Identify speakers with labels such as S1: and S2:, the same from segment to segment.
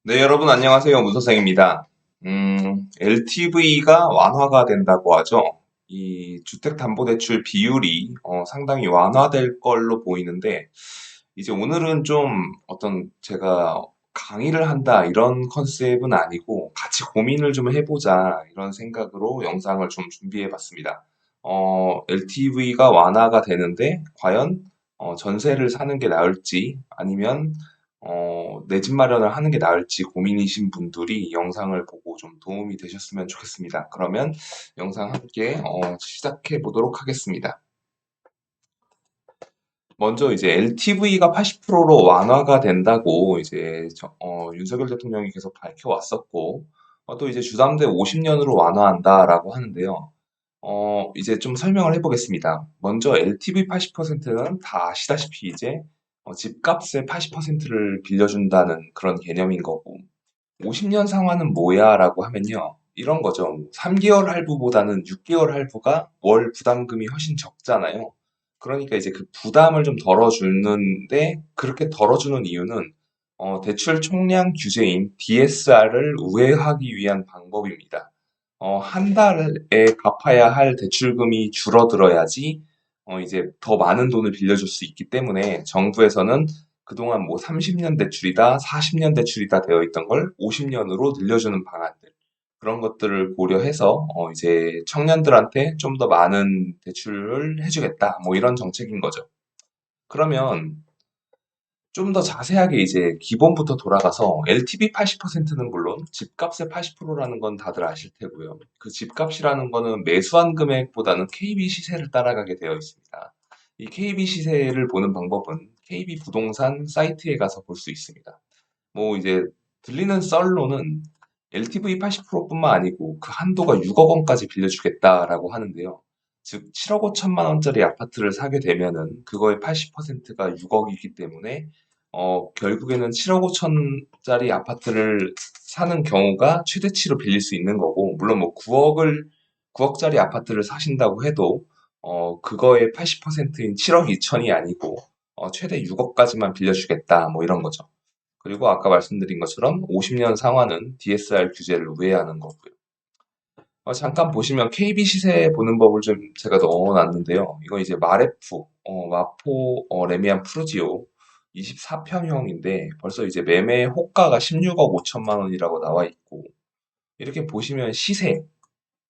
S1: 네, 여러분 안녕하세요. 문선생입니다. LTV가 완화가 된다고 하죠. 이 주택담보대출 비율이 상당히 완화될 걸로 보이는데, 이제 오늘은 좀 어떤 제가 강의를 한다 이런 컨셉은 아니고 같이 고민을 좀 해보자 이런 생각으로 영상을 좀 준비해 봤습니다. LTV가 완화가 되는데 과연 전세를 사는 게 나을지 아니면 내 집 마련을 하는 게 나을지 고민이신 분들이 영상을 보고 좀 도움이 되셨으면 좋겠습니다. 그러면 영상 함께 시작해 보도록 하겠습니다. 먼저 이제 LTV가 80%로 완화가 된다고 이제 윤석열 대통령이 계속 밝혀왔었고, 또 이제 주담대 50년으로 완화한다라고 하는데요. 이제 좀 설명을 해보겠습니다. 먼저 LTV 80%는 다 아시다시피 이제 집값의 80%를 빌려준다는 그런 개념인 거고, 50년 상환은 뭐야? 라고 하면요. 이런 거죠. 3개월 할부보다는 6개월 할부가 월 부담금이 훨씬 적잖아요. 그러니까 이제 그 부담을 좀 덜어주는데, 그렇게 덜어주는 이유는 대출 총량 규제인 DSR을 우회하기 위한 방법입니다. 한 달에 갚아야 할 대출금이 줄어들어야지 이제 더 많은 돈을 빌려줄 수 있기 때문에 정부에서는 그동안 뭐 30년 대출이다, 40년 대출이다 되어 있던 걸 50년으로 늘려주는 방안들. 그런 것들을 고려해서 이제 청년들한테 좀 더 많은 대출을 해주겠다. 뭐 이런 정책인 거죠. 그러면 좀 더 자세하게 이제 기본부터 돌아가서 LTV 80%는 물론 집값의 80%라는 건 다들 아실 테고요. 그 집값이라는 거는 매수한 금액보다는 KB 시세를 따라가게 되어 있습니다. 이 KB 시세를 보는 방법은 KB 부동산 사이트에 가서 볼 수 있습니다. 뭐 이제 들리는 썰로는 LTV 80%뿐만 아니고 그 한도가 6억 원까지 빌려주겠다라고 하는데요. 즉 7억 5천만 원짜리 아파트를 사게 되면은 그거의 80%가 6억이기 때문에 결국에는 7억 5천짜리 아파트를 사는 경우가 최대치로 빌릴 수 있는 거고, 물론 뭐 9억짜리 아파트를 사신다고 해도 그거의 80%인 7억 2천이 아니고 최대 6억까지만 빌려주겠다 뭐 이런 거죠. 그리고 아까 말씀드린 것처럼 50년 상환은 DSR 규제를 우회하는 거고요. 잠깐 보시면 KB 시세 보는 법을 좀 제가 넣어놨는데요. 이거 이제 마레프, 마포, 레미안 푸르지오 24평형인데 벌써 이제 매매 호가가 16억 5천만 원이라고 나와 있고, 이렇게 보시면 시세,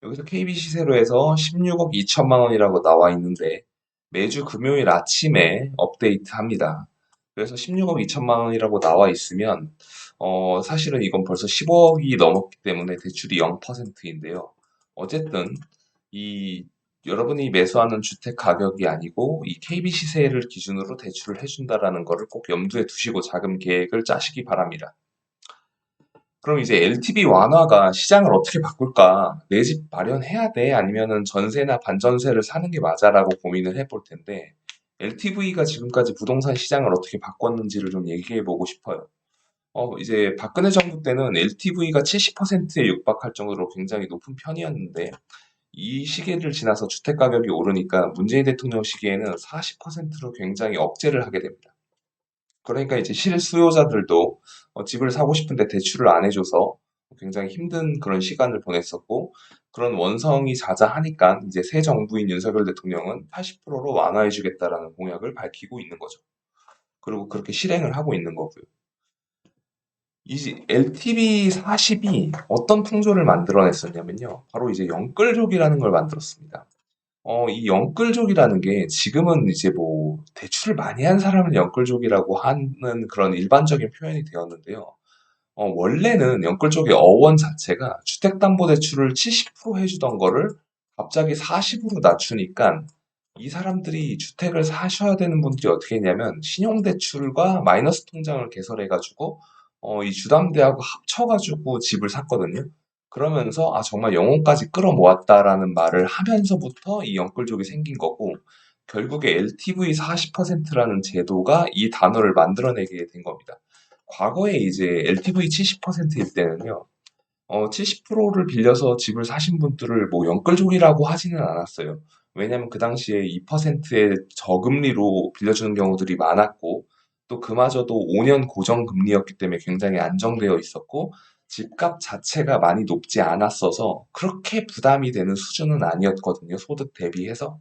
S1: 여기서 KB 시세로 해서 16억 2천만 원이라고 나와 있는데 매주 금요일 아침에 업데이트 합니다. 그래서 16억 2천만 원이라고 나와 있으면 사실은 이건 벌써 15억이 넘었기 때문에 대출이 0%인데요. 어쨌든 이 여러분이 매수하는 주택 가격이 아니고 이 KB 시세를 기준으로 대출을 해준다라는 거를 꼭 염두에 두시고 자금 계획을 짜시기 바랍니다. 그럼 이제 LTV 완화가 시장을 어떻게 바꿀까? 내 집 마련해야 돼? 아니면은 전세나 반전세를 사는 게 맞아라고 고민을 해볼 텐데, LTV가 지금까지 부동산 시장을 어떻게 바꿨는지를 좀 얘기해 보고 싶어요. 이제 박근혜 정부 때는 LTV가 70%에 육박할 정도로 굉장히 높은 편이었는데, 이 시기를 지나서 주택 가격이 오르니까 문재인 대통령 시기에는 40%로 굉장히 억제를 하게 됩니다. 그러니까 이제 실수요자들도 집을 사고 싶은데 대출을 안 해줘서 굉장히 힘든 그런 시간을 보냈었고, 그런 원성이 자자하니까 이제 새 정부인 윤석열 대통령은 80%로 완화해주겠다라는 공약을 밝히고 있는 거죠. 그리고 그렇게 실행을 하고 있는 거고요. 이 LTV 40이 어떤 풍조를 만들어냈었냐면요. 바로 이제 영끌족이라는 걸 만들었습니다. 이 영끌족이라는 게 지금은 이제 뭐 대출을 많이 한 사람을 영끌족이라고 하는 그런 일반적인 표현이 되었는데요. 원래는 영끌족의 어원 자체가 주택담보대출을 70% 해주던 거를 갑자기 40으로 낮추니까 이 사람들이 주택을 사셔야 되는 분들이 어떻게 했냐면 신용대출과 마이너스 통장을 개설해가지고 이 주담대하고 합쳐가지고 집을 샀거든요. 그러면서 아 정말 영혼까지 끌어모았다라는 말을 하면서부터 이 영끌족이 생긴 거고, 결국에 LTV 40%라는 제도가 이 단어를 만들어내게 된 겁니다. 과거에 이제 LTV 70%일 때는요, 70%를 빌려서 집을 사신 분들을 뭐 영끌족이라고 하지는 않았어요. 왜냐면 그 당시에 2%의 저금리로 빌려주는 경우들이 많았고, 또 그마저도 5년 고정금리였기 때문에 굉장히 안정되어 있었고 집값 자체가 많이 높지 않았어서 그렇게 부담이 되는 수준은 아니었거든요. 소득 대비해서.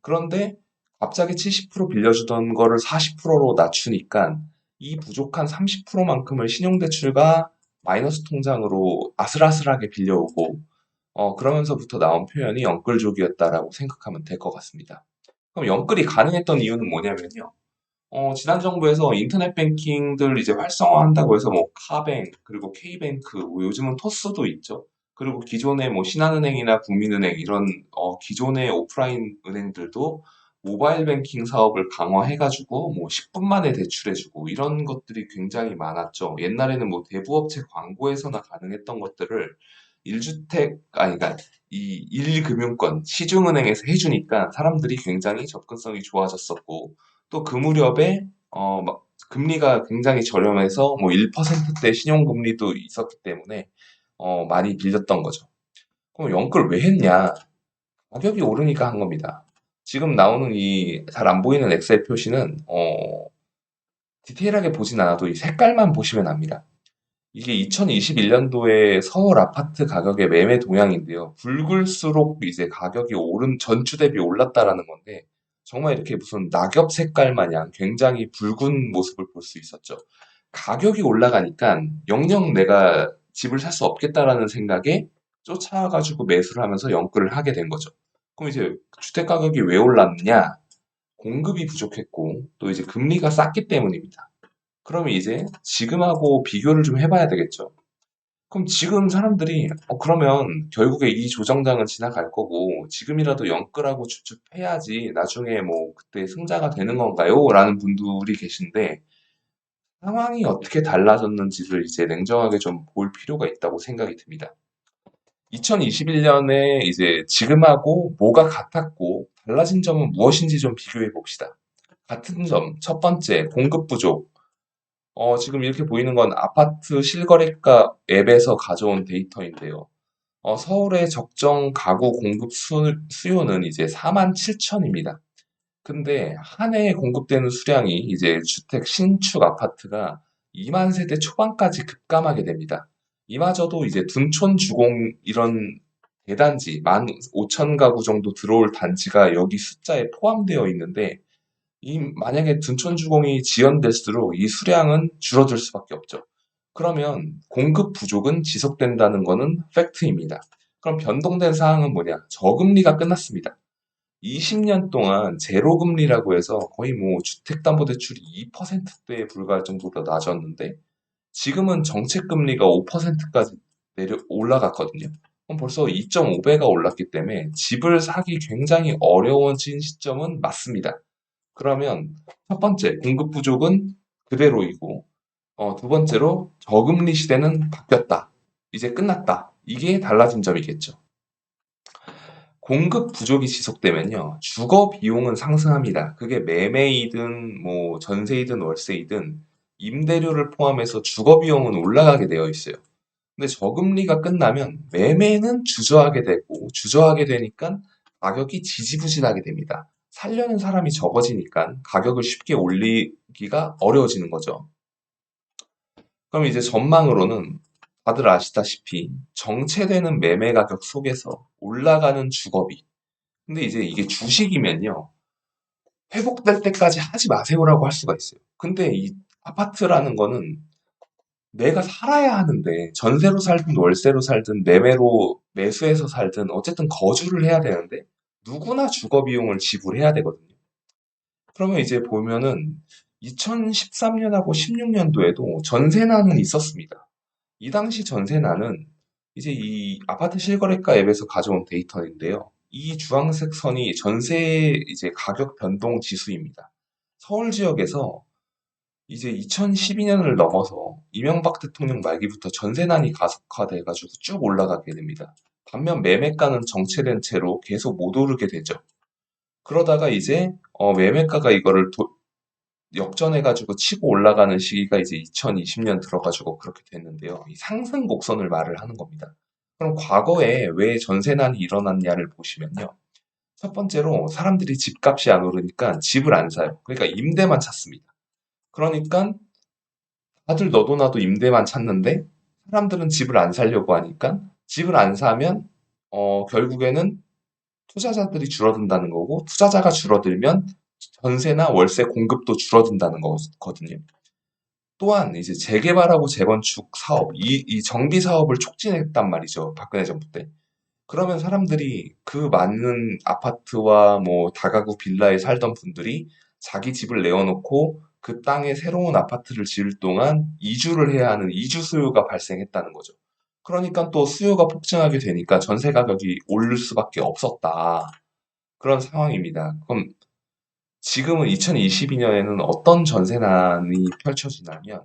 S1: 그런데 갑자기 70% 빌려주던 거를 40%로 낮추니까 이 부족한 30%만큼을 신용대출과 마이너스 통장으로 아슬아슬하게 빌려오고 그러면서부터 나온 표현이 영끌족이었다라고 생각하면 될 것 같습니다. 그럼 영끌이 가능했던 이유는 뭐냐면요. 지난 정부에서 인터넷 뱅킹들 이제 활성화한다고 해서 뭐 카뱅, 그리고 K뱅크, 뭐 요즘은 토스도 있죠. 그리고 기존의 뭐 신한은행이나 국민은행 이런 기존의 오프라인 은행들도 모바일 뱅킹 사업을 강화해가지고 뭐 10분 만에 대출해주고 이런 것들이 굉장히 많았죠. 옛날에는 뭐 대부업체 광고에서나 가능했던 것들을 1주택, 아니, 그러니까 이 1금융권, 시중은행에서 해주니까 사람들이 굉장히 접근성이 좋아졌었고, 또 그 무렵에 막 금리가 굉장히 저렴해서 뭐 1%대 신용금리도 있었기 때문에 많이 빌렸던 거죠. 그럼 영끌 왜 했냐? 가격이 오르니까 한 겁니다. 지금 나오는 이 잘 안 보이는 엑셀 표시는 디테일하게 보진 않아도 이 색깔만 보시면 압니다. 이게 2021년도에 서울 아파트 가격의 매매 동향인데요. 붉을수록 이제 가격이 전주 대비 올랐다라는 건데, 정말 이렇게 무슨 낙엽 색깔 마냥 굉장히 붉은 모습을 볼 수 있었죠. 가격이 올라가니까 영영 내가 집을 살 수 없겠다라는 생각에 쫓아가지고 매수를 하면서 연끌을 하게 된 거죠. 그럼 이제 주택 가격이 왜 올랐느냐? 공급이 부족했고, 또 이제 금리가 쌌기 때문입니다. 그러면 이제 지금하고 비교를 좀 해봐야 되겠죠. 그럼 지금 사람들이 그러면 결국에 이 조정장은 지나갈 거고 지금이라도 연끌하고 주축해야지 나중에 뭐 그때 승자가 되는 건가요? 라는 분들이 계신데 상황이 어떻게 달라졌는지를 이제 냉정하게 좀 볼 필요가 있다고 생각이 듭니다. 2021년에 이제 지금하고 뭐가 같았고 달라진 점은 무엇인지 좀 비교해 봅시다. 같은 점, 첫 번째, 공급 부족. 지금 이렇게 보이는 건 아파트 실거래가 앱에서 가져온 데이터인데요. 서울의 적정 가구 공급 수요는 이제 4만 7천입니다. 근데 한 해에 공급되는 수량이 이제 주택 신축 아파트가 2만 세대 초반까지 급감하게 됩니다. 이마저도 이제 둔촌 주공 이런 대단지 1만 5천 가구 정도 들어올 단지가 여기 숫자에 포함되어 있는데 만약에 둔촌주공이 지연될수록 이 수량은 줄어들 수밖에 없죠. 그러면 공급 부족은 지속된다는 것은 팩트입니다. 그럼 변동된 사항은 뭐냐? 저금리가 끝났습니다. 20년 동안 제로금리라고 해서 거의 뭐 주택담보대출이 2%대에 불과할 정도로 낮았는데 지금은 정책금리가 5%까지 올라갔거든요. 그럼 벌써 2.5배가 올랐기 때문에 집을 사기 굉장히 어려워진 시점은 맞습니다. 그러면 첫 번째, 공급 부족은 그대로이고, 두 번째로 저금리 시대는 바뀌었다. 이제 끝났다. 이게 달라진 점이겠죠. 공급 부족이 지속되면요, 주거 비용은 상승합니다. 그게 매매이든 뭐 전세이든 월세이든 임대료를 포함해서 주거 비용은 올라가게 되어 있어요. 근데 저금리가 끝나면 매매는 주저하게 되고 주저하게 되니까 가격이 지지부진하게 됩니다. 살려는 사람이 적어지니까 가격을 쉽게 올리기가 어려워지는 거죠. 그럼 이제 전망으로는 다들 아시다시피 정체되는 매매 가격 속에서 올라가는 주거비. 근데 이제 이게 주식이면요. 회복될 때까지 하지 마세요라고 할 수가 있어요. 근데 이 아파트라는 거는 내가 살아야 하는데 전세로 살든 월세로 살든 매매로 매수해서 살든 어쨌든 거주를 해야 되는데 누구나 주거 비용을 지불해야 되거든요. 그러면 이제 보면은 2013년하고 16년도에도 전세난은 있었습니다. 이 당시 전세난은 이제 이 아파트 실거래가 앱에서 가져온 데이터인데요. 이 주황색 선이 전세 이제 가격 변동 지수입니다. 서울 지역에서 이제 2012년을 넘어서 이명박 대통령 말기부터 전세난이 가속화돼가지고 쭉 올라가게 됩니다. 반면 매매가는 정체된 채로 계속 못 오르게 되죠. 그러다가 이제 매매가가 이거를 역전해가지고 치고 올라가는 시기가 이제 2020년 들어가지고 그렇게 됐는데요. 이 상승 곡선을 말을 하는 겁니다. 그럼 과거에 왜 전세난이 일어났냐를 보시면요. 첫 번째로 사람들이 집값이 안 오르니까 집을 안 사요. 그러니까 임대만 찾습니다. 그러니까 다들 너도 나도 임대만 찾는데 사람들은 집을 안 사려고 하니까 집을 안 사면 결국에는 투자자들이 줄어든다는 거고 투자자가 줄어들면 전세나 월세 공급도 줄어든다는 거거든요. 또한 이제 재개발하고 재건축 사업, 이 정비 사업을 촉진했단 말이죠. 박근혜 정부 때. 그러면 사람들이 그 많은 아파트와 뭐 다가구 빌라에 살던 분들이 자기 집을 내어놓고 그 땅에 새로운 아파트를 지을 동안 이주를 해야 하는 이주 수요가 발생했다는 거죠. 그러니까 또 수요가 폭증하게 되니까 전세 가격이 오를 수밖에 없었다. 그런 상황입니다. 그럼 지금은 2022년에는 어떤 전세난이 펼쳐지냐면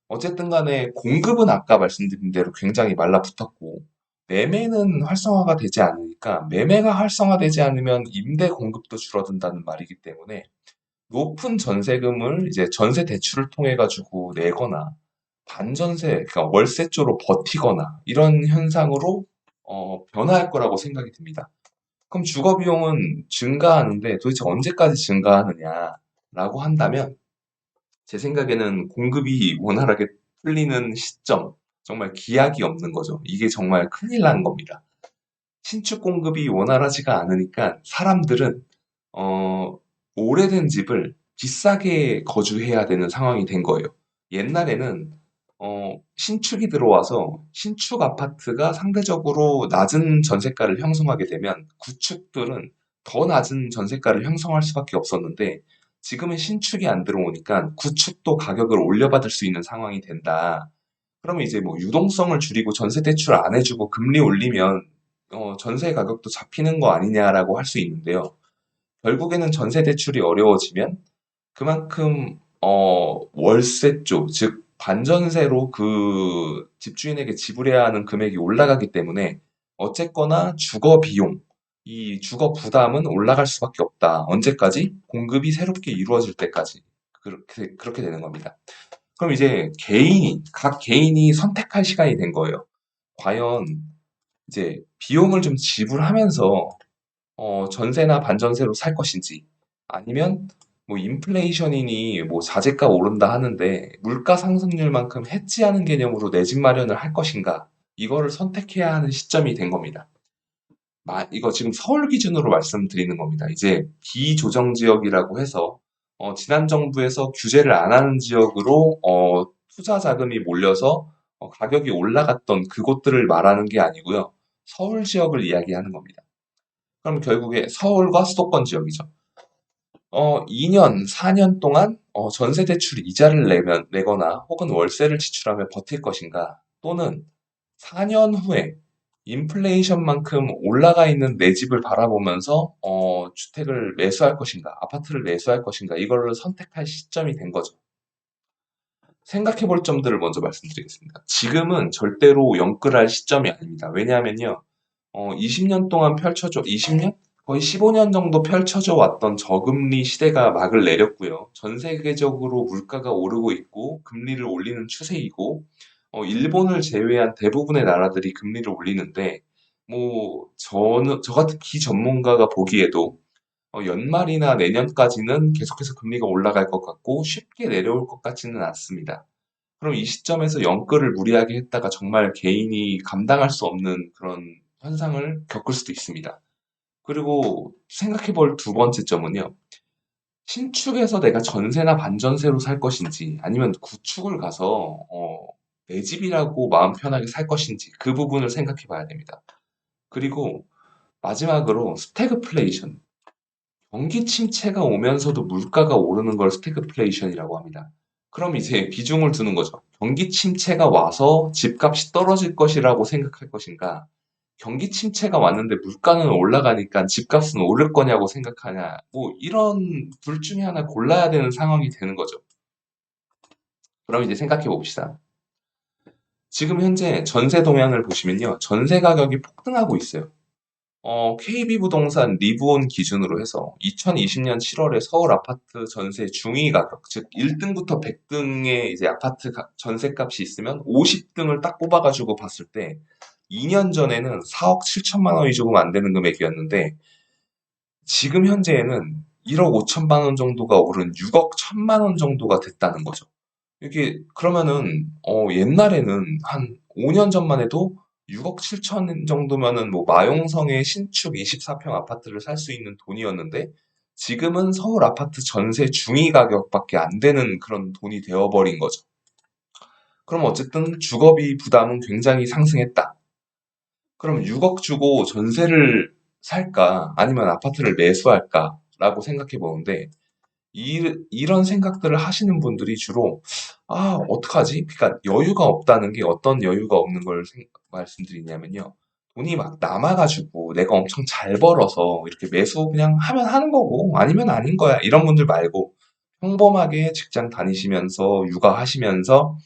S1: 어쨌든 간에 공급은 아까 말씀드린 대로 굉장히 말라붙었고 매매는 활성화가 되지 않으니까 매매가 활성화되지 않으면 임대 공급도 줄어든다는 말이기 때문에 높은 전세금을 이제 전세 대출을 통해 가지고 내거나 반전세, 그러니까 월세 쪽으로 버티거나 이런 현상으로 변화할 거라고 생각이 듭니다. 그럼 주거 비용은 증가하는데 도대체 언제까지 증가하느냐라고 한다면 제 생각에는 공급이 원활하게 풀리는 시점, 정말 기약이 없는 거죠. 이게 정말 큰일 난 겁니다. 신축 공급이 원활하지가 않으니까 사람들은 어, 오래된 집을 비싸게 거주해야 되는 상황이 된 거예요. 옛날에는 신축이 들어와서 신축 아파트가 상대적으로 낮은 전세가를 형성하게 되면 구축들은 더 낮은 전세가를 형성할 수밖에 없었는데 지금은 신축이 안 들어오니까 구축도 가격을 올려받을 수 있는 상황이 된다. 그러면 이제 뭐 유동성을 줄이고 전세 대출 안 해주고 금리 올리면 전세 가격도 잡히는 거 아니냐라고 할 수 있는데요. 결국에는 전세 대출이 어려워지면 그만큼 월세 쪽, 즉 반전세로 그 집주인에게 지불해야 하는 금액이 올라가기 때문에 어쨌거나 주거 비용, 이 주거 부담은 올라갈 수밖에 없다. 언제까지? 공급이 새롭게 이루어질 때까지. 그렇게 되는 겁니다. 그럼 이제 각 개인이 선택할 시간이 된 거예요. 과연 이제 비용을 좀 지불하면서 전세나 반전세로 살 것인지 아니면 뭐 인플레이션이니 뭐 자재가 오른다 하는데 물가 상승률만큼 해지하는 개념으로 내 집 마련을 할 것인가 이거를 선택해야 하는 시점이 된 겁니다. 이거 지금 서울 기준으로 말씀드리는 겁니다. 이제 비조정 지역이라고 해서 지난 정부에서 규제를 안 하는 지역으로 투자 자금이 몰려서 가격이 올라갔던 그곳들을 말하는 게 아니고요. 서울 지역을 이야기하는 겁니다. 그럼 결국에 서울과 수도권 지역이죠. 2년, 4년 동안 전세 대출 이자를 내거나 혹은 월세를 지출하며 버틸 것인가 또는 4년 후에 인플레이션만큼 올라가 있는 내 집을 바라보면서 주택을 매수할 것인가, 아파트를 매수할 것인가, 이거를 선택할 시점이 된 거죠. 생각해 볼 점들을 먼저 말씀드리겠습니다. 지금은 절대로 영끌할 시점이 아닙니다. 왜냐하면요, 20년 동안 20년? 거의 15년 정도 펼쳐져 왔던 저금리 시대가 막을 내렸고요. 전 세계적으로 물가가 오르고 있고, 금리를 올리는 추세이고, 일본을 제외한 대부분의 나라들이 금리를 올리는데, 저 같은 기전문가가 보기에도 연말이나 내년까지는 계속해서 금리가 올라갈 것 같고, 쉽게 내려올 것 같지는 않습니다. 그럼 이 시점에서 영끌을 무리하게 했다가 정말 개인이 감당할 수 없는 그런 현상을 겪을 수도 있습니다. 그리고 생각해 볼 두 번째 점은요. 신축에서 내가 전세나 반전세로 살 것인지 아니면 구축을 가서 내 집이라고 마음 편하게 살 것인지 그 부분을 생각해 봐야 됩니다. 그리고 마지막으로 스태그플레이션. 경기 침체가 오면서도 물가가 오르는 걸 스태그플레이션이라고 합니다. 그럼 이제 비중을 두는 거죠. 경기 침체가 와서 집값이 떨어질 것이라고 생각할 것인가? 경기 침체가 왔는데 물가는 올라가니까 집값은 오를 거냐고 생각하냐? 뭐 이런 둘 중에 하나 골라야 되는 상황이 되는 거죠. 그럼 이제 생각해 봅시다. 지금 현재 전세 동향을 보시면요. 전세 가격이 폭등하고 있어요. KB부동산 리브온 기준으로 해서 2020년 7월에 서울 아파트 전세 중위 가격, 즉 1등부터 100등의 이제 아파트 전세값이 있으면 50등을 딱 뽑아가지고 봤을 때 2년 전에는 4억 7천만 원이 조금 안 되는 금액이었는데 지금 현재에는 1억 5천만 원 정도가 오른 6억 1천만 원 정도가 됐다는 거죠. 이게 그러면은 옛날에는 한 5년 전만 해도 6억 7천 정도면은 뭐 마용성의 신축 24평 아파트를 살 수 있는 돈이었는데 지금은 서울 아파트 전세 중위 가격밖에 안 되는 그런 돈이 되어버린 거죠. 그럼 어쨌든 주거비 부담은 굉장히 상승했다. 그럼 6억 주고 전세를 살까? 아니면 아파트를 매수할까? 라고 생각해 보는데 이런 생각들을 하시는 분들이 주로 어떡하지? 그러니까 여유가 없다는 게 어떤 여유가 없는 걸 말씀드리냐면요. 돈이 막 남아가지고 내가 엄청 잘 벌어서 이렇게 매수 그냥 하면 하는 거고 아니면 아닌 거야. 이런 분들 말고 평범하게 직장 다니시면서 육아하시면서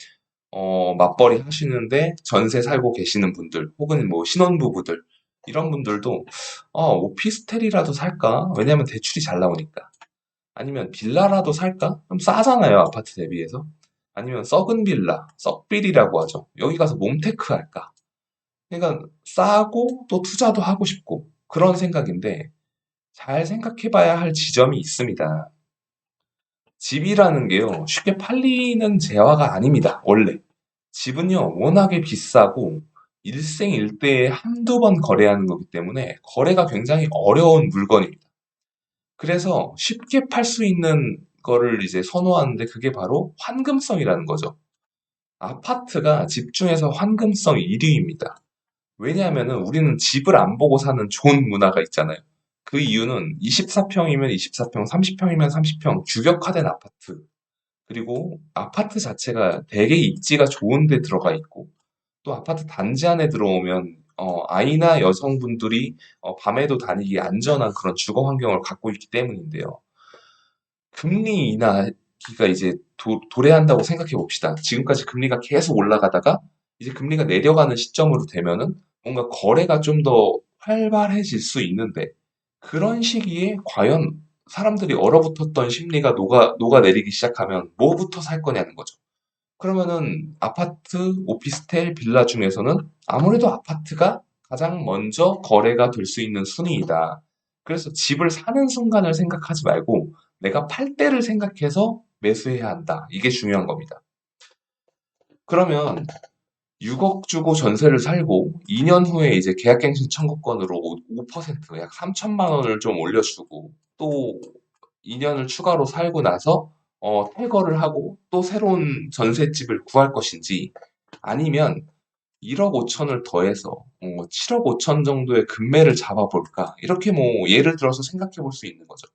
S1: 맞벌이 하시는데 전세 살고 계시는 분들 혹은 뭐 신혼부부들 이런 분들도 오피스텔이라도 살까? 왜냐면 대출이 잘 나오니까. 아니면 빌라라도 살까? 그럼 싸잖아요, 아파트 대비해서. 아니면 썩은 빌라, 썩빌이라고 하죠. 여기 가서 몸테크 할까? 그러니까 싸고 또 투자도 하고 싶고 그런 생각인데 잘 생각해봐야 할 지점이 있습니다. 집이라는 게요, 쉽게 팔리는 재화가 아닙니다, 원래. 집은요, 워낙에 비싸고 일생일대에 한두 번 거래하는 거기 때문에 거래가 굉장히 어려운 물건입니다. 그래서 쉽게 팔 수 있는 거를 이제 선호하는데 그게 바로 환금성이라는 거죠. 아파트가 집 중에서 환금성 1위입니다. 왜냐하면은 우리는 집을 안 보고 사는 좋은 문화가 있잖아요. 그 이유는 24평이면 24평, 30평이면 30평, 규격화된 아파트. 그리고 아파트 자체가 되게 입지가 좋은 데 들어가 있고, 또 아파트 단지 안에 들어오면, 아이나 여성분들이 밤에도 다니기 안전한 그런 주거 환경을 갖고 있기 때문인데요. 금리 인하기가 이제 도래한다고 생각해 봅시다. 지금까지 금리가 계속 올라가다가 이제 금리가 내려가는 시점으로 되면은 뭔가 거래가 좀 더 활발해질 수 있는데 그런 시기에 과연 사람들이 얼어붙었던 심리가 녹아내리기 시작하면 뭐부터 살 거냐는 거죠. 그러면은 아파트, 오피스텔, 빌라 중에서는 아무래도 아파트가 가장 먼저 거래가 될 수 있는 순위이다. 그래서 집을 사는 순간을 생각하지 말고 내가 팔 때를 생각해서 매수해야 한다. 이게 중요한 겁니다. 그러면 6억 주고 전세를 살고 2년 후에 이제 계약갱신 청구권으로 5%약 3천만 원을 좀 올려주고 또 2년을 추가로 살고 나서 퇴거를 하고 또 새로운 전셋집을 구할 것인지 아니면 1억 5천을 더해서 7억 5천 정도의 금매를 잡아볼까 이렇게 뭐 예를 들어서 생각해 볼 수 있는 거죠.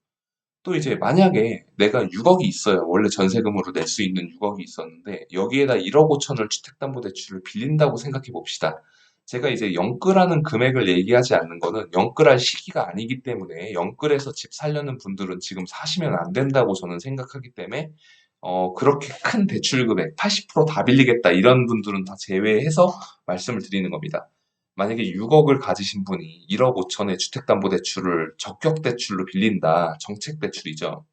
S1: 또 이제 만약에 내가 6억이 있어요. 원래 전세금으로 낼 수 있는 6억이 있었는데 여기에다 1억 5천을 주택담보대출을 빌린다고 생각해 봅시다. 제가 이제 영끌하는 금액을 얘기하지 않는 거는 영끌할 시기가 아니기 때문에 영끌해서 집 살려는 분들은 지금 사시면 안 된다고 저는 생각하기 때문에 그렇게 큰 대출 금액 80%다 빌리겠다 이런 분들은 다 제외해서 말씀을 드리는 겁니다. 만약에 6억을 가지신 분이 1억 5천의 주택담보대출을 적격대출로 빌린다. 정책대출이죠.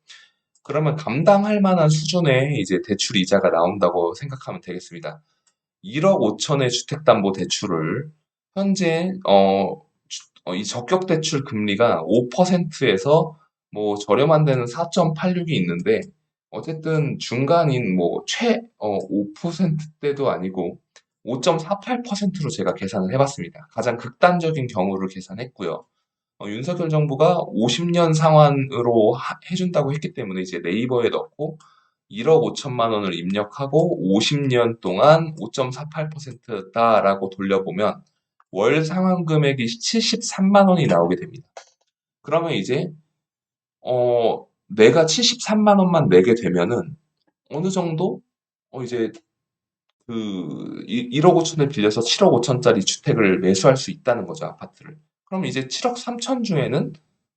S1: 그러면 감당할 만한 수준의 이제 대출 이자가 나온다고 생각하면 되겠습니다. 1억 5천의 주택담보대출을 현재 이 적격대출 금리가 5%에서 뭐 저렴한 데는 4.86이 있는데 어쨌든 중간인 뭐 5%대도 아니고 5.48%로 제가 계산을 해봤습니다. 가장 극단적인 경우를 계산했고요. 윤석열 정부가 50년 상환으로 해준다고 했기 때문에 이제 네이버에 넣고 1억 5천만 원을 입력하고 50년 동안 5.48%다라고 돌려보면 월 상환 금액이 73만 원이 나오게 됩니다. 그러면 이제 내가 73만 원만 내게 되면은 어느 정도 이제 그 1억 5천을 빌려서 7억 5천짜리 주택을 매수할 수 있다는 거죠, 아파트를. 그럼 이제 7억 3천 중에는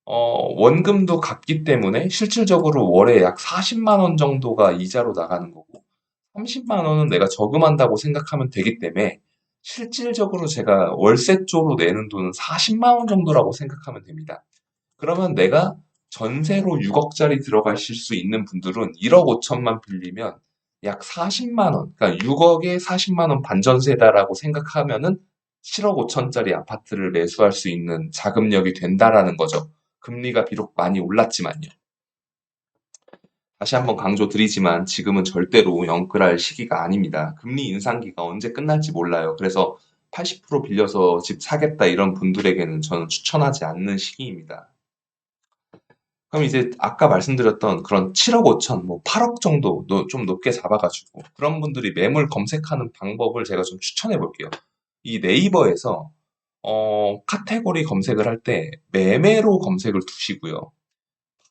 S1: 원금도 갚기 때문에 실질적으로 월에 약 40만 원 정도가 이자로 나가는 거고 30만 원은 내가 저금한다고 생각하면 되기 때문에 실질적으로 제가 월세조로 내는 돈은 40만 원 정도라고 생각하면 됩니다. 그러면 내가 전세로 6억짜리 들어가실 수 있는 분들은 1억 5천만 빌리면 약 40만 원, 그러니까 6억에 40만 원 반전세다라고 생각하면은 7억 5천짜리 아파트를 매수할 수 있는 자금력이 된다라는 거죠. 금리가 비록 많이 올랐지만요. 다시 한번 강조드리지만 지금은 절대로 영끌할 시기가 아닙니다. 금리 인상기가 언제 끝날지 몰라요. 그래서 80% 빌려서 집 사겠다 이런 분들에게는 저는 추천하지 않는 시기입니다. 그럼 이제 아까 말씀드렸던 그런 7억 5천, 뭐 8억 정도 좀 높게 잡아가지고 그런 분들이 매물 검색하는 방법을 제가 좀 추천해 볼게요. 이 네이버에서 카테고리 검색을 할 때 매매로 검색을 두시고요.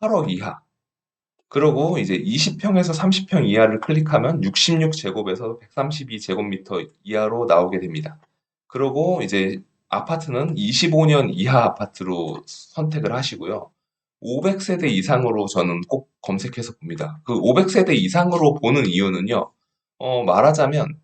S1: 8억 이하. 그러고 이제 20평에서 30평 이하를 클릭하면 66제곱에서 132제곱미터 이하로 나오게 됩니다. 그러고 이제 아파트는 25년 이하 아파트로 선택을 하시고요. 500세대 이상으로 저는 꼭 검색해서 봅니다. 그 500세대 이상으로 보는 이유는요. 말하자면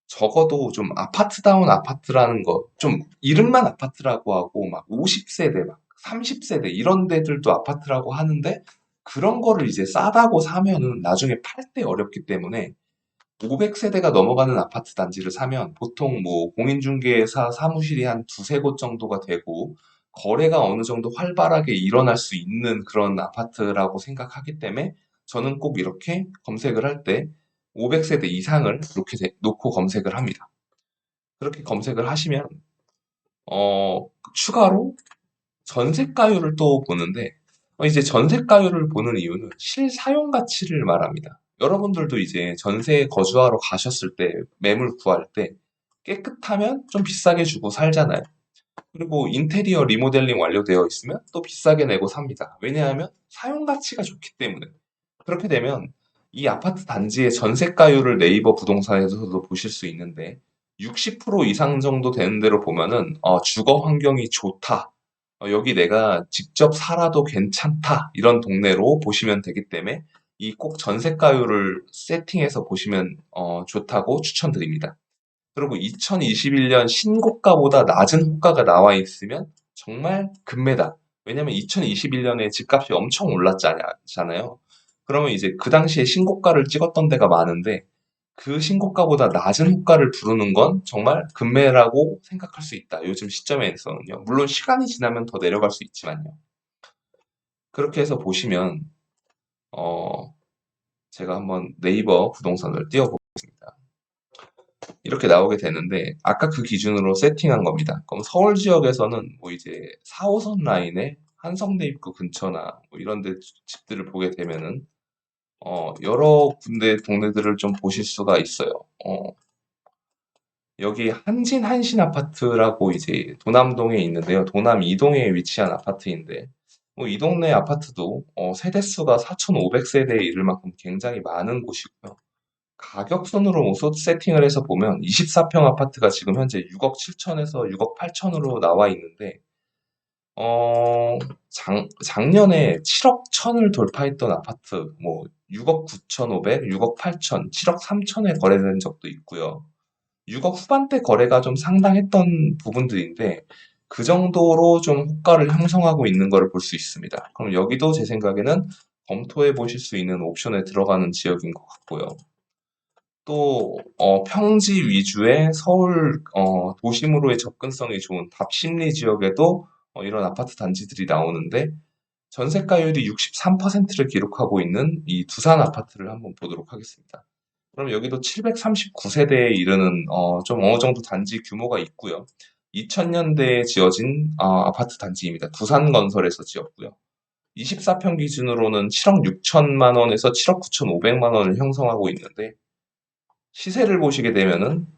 S1: 적어도 좀 아파트다운 아파트라는 거, 좀 이름만 아파트라고 하고 막 50세대, 막 30세대 이런 데들도 아파트라고 하는데 그런 거를 이제 싸다고 사면은 나중에 팔 때 어렵기 때문에 500세대가 넘어가는 아파트 단지를 사면 보통 뭐 공인중개사 사무실이 한 두세 곳 정도가 되고 거래가 어느 정도 활발하게 일어날 수 있는 그런 아파트라고 생각하기 때문에 저는 꼭 이렇게 검색을 할 때 500세대 이상을 이렇게 놓고 검색을 합니다. 그렇게 검색을 하시면 추가로 전세가율을 또 보는데 이제 전세가율을 보는 이유는 실사용 가치를 말합니다. 여러분들도 이제 전세에 거주하러 가셨을 때 매물 구할 때 깨끗하면 좀 비싸게 주고 살잖아요. 그리고 인테리어 리모델링 완료되어 있으면 또 비싸게 내고 삽니다. 왜냐하면 사용 가치가 좋기 때문에. 그렇게 되면 이 아파트 단지의 전세가율을 네이버 부동산에서도 보실 수 있는데 60% 이상 정도 되는 데로 보면은 주거 환경이 좋다. 여기 내가 직접 살아도 괜찮다. 이런 동네로 보시면 되기 때문에 이 꼭 전세가율을 세팅해서 보시면 좋다고 추천드립니다. 그리고 2021년 신고가보다 낮은 호가가 나와 있으면 정말 금매다. 왜냐면 2021년에 집값이 엄청 올랐잖아요. 그러면 이제 그 당시에 신고가를 찍었던 데가 많은데 그 신고가보다 낮은 호가를 부르는 건 정말 금매라고 생각할 수 있다. 요즘 시점에서는요. 물론 시간이 지나면 더 내려갈 수 있지만요. 그렇게 해서 보시면 어, 제가 한번 네이버 부동산을 띄워보겠습니다. 이렇게 나오게 되는데 아까 그 기준으로 세팅한 겁니다. 그럼 서울 지역에서는 뭐 이제 4호선 라인에 한성대 입구 근처나 뭐 이런 데 집들을 보게 되면은 여러 군데 동네들을 좀 보실 수가 있어요. 여기 한진 한신 아파트라고 이제 도남동에 있는데요. 도남 2동에 위치한 아파트인데 뭐 이 동네 아파트도 세대수가 4,500세대에 이를 만큼 굉장히 많은 곳이고요. 가격 순으로 우선 세팅을 해서 보면 24평 아파트가 지금 현재 6억 7천에서 6억 8천으로 나와 있는데, 작년에 7억 천을 돌파했던 아파트, 뭐 6억 9천5백, 6억 8천, 7억 3천에 거래된 적도 있고요. 6억 후반대 거래가 좀 상당했던 부분들인데, 그 정도로 좀 호가를 형성하고 있는 것을 볼 수 있습니다. 그럼 여기도 제 생각에는 검토해 보실 수 있는 옵션에 들어가는 지역인 것 같고요. 또 평지 위주의 서울 도심으로의 접근성이 좋은 답심리 지역에도 이런 아파트 단지들이 나오는데 전세가율이 63%를 기록하고 있는 이 두산 아파트를 한번 보도록 하겠습니다. 그럼 여기도 739세대에 이르는 좀 어느 정도 단지 규모가 있고요. 2000년대에 지어진 아파트 단지입니다. 두산건설에서 지었고요. 24평 기준으로는 7억 6천만 원에서 7억 9천5백만 원을 형성하고 있는데 시세를 보시게 되면은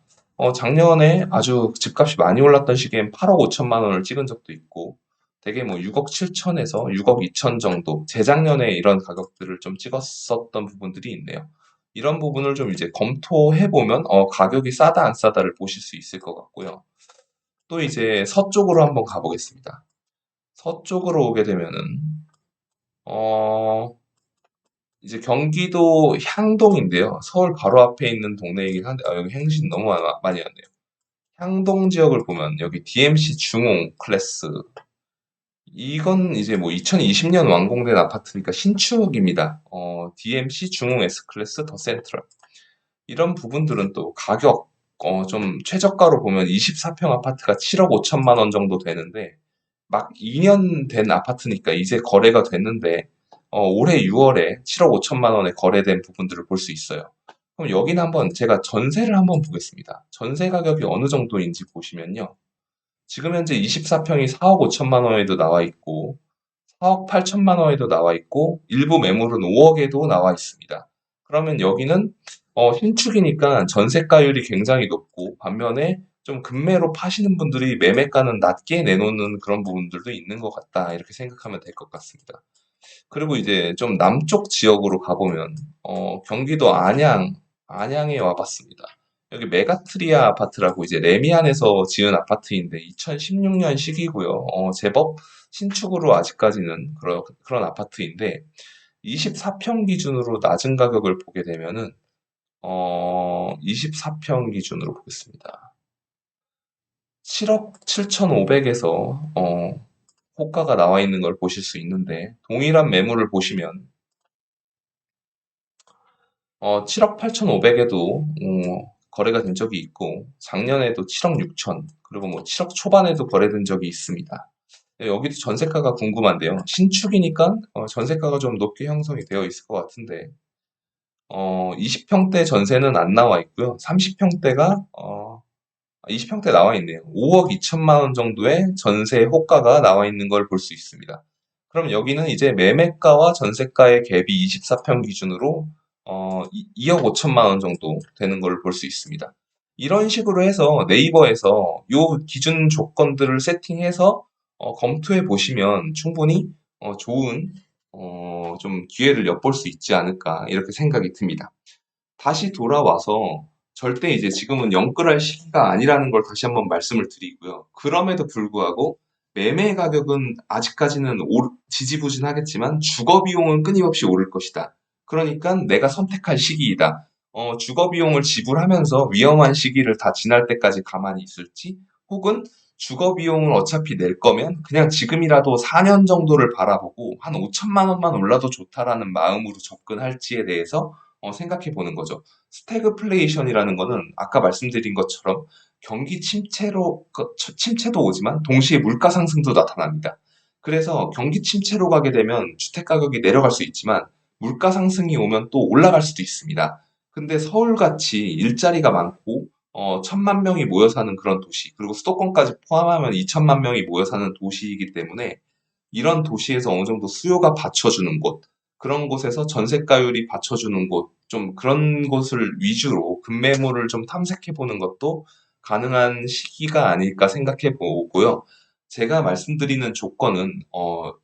S1: 작년에 아주 집값이 많이 올랐던 시기엔 8억 5천만 원을 찍은 적도 있고 대개 뭐 6억 7천에서 6억 2천 정도 재작년에 이런 가격들을 좀 찍었었던 부분들이 있네요. 이런 부분을 좀 이제 검토해 보면 가격이 싸다 안 싸다를 보실 수 있을 것 같고요. 또 이제 서쪽으로 한번 가보겠습니다. 서쪽으로 오게 되면은 어 이제 경기도 향동인데요. 서울 바로 앞에 있는 동네이긴 한데 여기 행신 너무 많이 왔네요. 향동 지역을 보면 여기 DMC 중흥 클래스 이건 이제 뭐 2020년 완공된 아파트니까 신축입니다. DMC 중흥 S클래스 더 센트럴 이런 부분들은 또 가격 좀 최저가로 보면 24평 아파트가 7억 5천만 원 정도 되는데 막 2년 된 아파트니까 이제 거래가 됐는데 올해 6월에 7억 5천만 원에 거래된 부분들을 볼 수 있어요. 그럼 여기는 한번 제가 전세를 한번 보겠습니다. 전세 가격이 어느 정도인지 보시면요. 지금 현재 24평이 4억 5천만 원에도 나와 있고, 4억 8천만 원에도 나와 있고, 일부 매물은 5억에도 나와 있습니다. 그러면 여기는 신축이니까 전세가율이 굉장히 높고, 반면에 좀 급매로 파시는 분들이 매매가는 낮게 내놓는 그런 부분들도 있는 것 같다. 이렇게 생각하면 될 것 같습니다. 그리고 이제 좀 남쪽 지역으로 가보면, 경기도 안양에 와봤습니다. 여기 메가트리아 아파트라고 이제 레미안에서 지은 아파트인데 2016년 시기고요. 제법 신축으로 아직까지는 그런 아파트인데 24평 기준으로 낮은 가격을 보게 되면은 24평 기준으로 보겠습니다. 7억 7,500에서 호가가 나와 있는 걸 보실 수 있는데 동일한 매물을 보시면 7억 8,500에도 거래가 된 적이 있고 작년에도 7억 6천 그리고 뭐 7억 초반에도 거래된 적이 있습니다. 네, 여기도 전세가가 궁금한데요. 신축이니까 전세가가 좀 높게 형성이 되어 있을 것 같은데 20평대 전세는 안 나와 있고요. 30평대가 20평대 나와 있네요. 5억 2천만 원 정도의 전세 호가가 나와 있는 걸 볼 수 있습니다. 그럼 여기는 이제 매매가와 전세가의 갭이 24평 기준으로 2억 5천만 원 정도 되는 걸 볼 수 있습니다. 이런 식으로 해서 네이버에서 요 기준 조건들을 세팅해서 검토해 보시면 충분히 좋은 좀 기회를 엿볼 수 있지 않을까 이렇게 생각이 듭니다. 다시 돌아와서 절대 이제 지금은 영끌할 시기가 아니라는 걸 다시 한번 말씀을 드리고요. 그럼에도 불구하고 매매 가격은 아직까지는 지지부진하겠지만 주거 비용은 끊임없이 오를 것이다. 그러니까 내가 선택할 시기이다. 주거 비용을 지불하면서 위험한 시기를 다 지날 때까지 가만히 있을지 혹은 주거 비용을 어차피 낼 거면 그냥 지금이라도 4년 정도를 바라보고 한 5천만 원만 올라도 좋다라는 마음으로 접근할지에 대해서 생각해 보는 거죠. 스태그플레이션이라는 거는 아까 말씀드린 것처럼 경기 침체도 오지만 동시에 물가 상승도 나타납니다. 그래서 경기 침체로 가게 되면 주택 가격이 내려갈 수 있지만 물가 상승이 오면 또 올라갈 수도 있습니다. 근데 서울같이 일자리가 많고 1,000만 명이 모여 사는 그런 도시, 그리고 수도권까지 포함하면 2천만 명이 모여 사는 도시이기 때문에 이런 도시에서 어느 정도 수요가 받쳐주는 곳, 그런 곳에서 전세가율이 받쳐주는 곳, 좀 그런 곳을 위주로 급매물을 좀 탐색해 보는 것도 가능한 시기가 아닐까 생각해 보고요. 제가 말씀드리는 조건은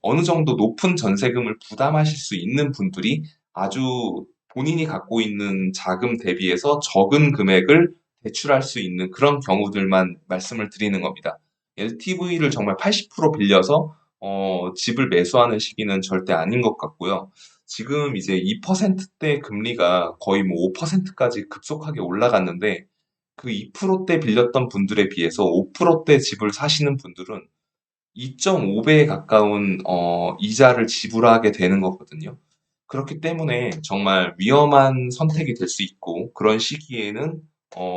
S1: 어느 정도 높은 전세금을 부담하실 수 있는 분들이 아주 본인이 갖고 있는 자금 대비해서 적은 금액을 대출할 수 있는 그런 경우들만 말씀을 드리는 겁니다. LTV를 정말 80% 빌려서 집을 매수하는 시기는 절대 아닌 것 같고요. 지금 이제 2%대 금리가 거의 뭐 5%까지 급속하게 올라갔는데 그 2%대 빌렸던 분들에 비해서 5%대 집을 사시는 분들은 2.5배에 가까운 이자를 지불하게 되는 거거든요. 그렇기 때문에 정말 위험한 선택이 될 수 있고 그런 시기에는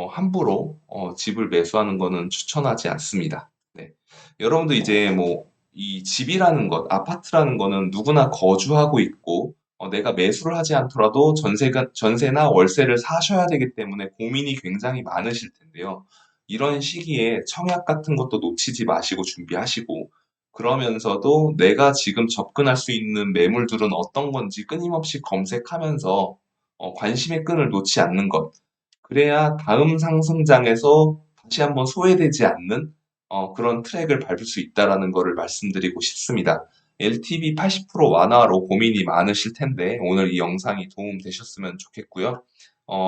S1: 함부로 집을 매수하는 거는 추천하지 않습니다. 네. 여러분도 이제 뭐 이 집이라는 것, 아파트라는 거는 누구나 거주하고 있고 내가 매수를 하지 않더라도 전세나 월세를 사셔야 되기 때문에 고민이 굉장히 많으실 텐데요. 이런 시기에 청약 같은 것도 놓치지 마시고 준비하시고 그러면서도 내가 지금 접근할 수 있는 매물들은 어떤 건지 끊임없이 검색하면서 관심의 끈을 놓지 않는 것. 그래야 다음 상승장에서 다시 한번 소외되지 않는 그런 트랙을 밟을 수 있다라는 것을 말씀드리고 싶습니다. LTV 80% 완화로 고민이 많으실 텐데 오늘 이 영상이 도움 되셨으면 좋겠고요.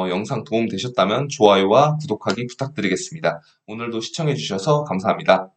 S1: 영상 도움 되셨다면 좋아요와 구독하기 부탁드리겠습니다. 오늘도 시청해 주셔서 감사합니다.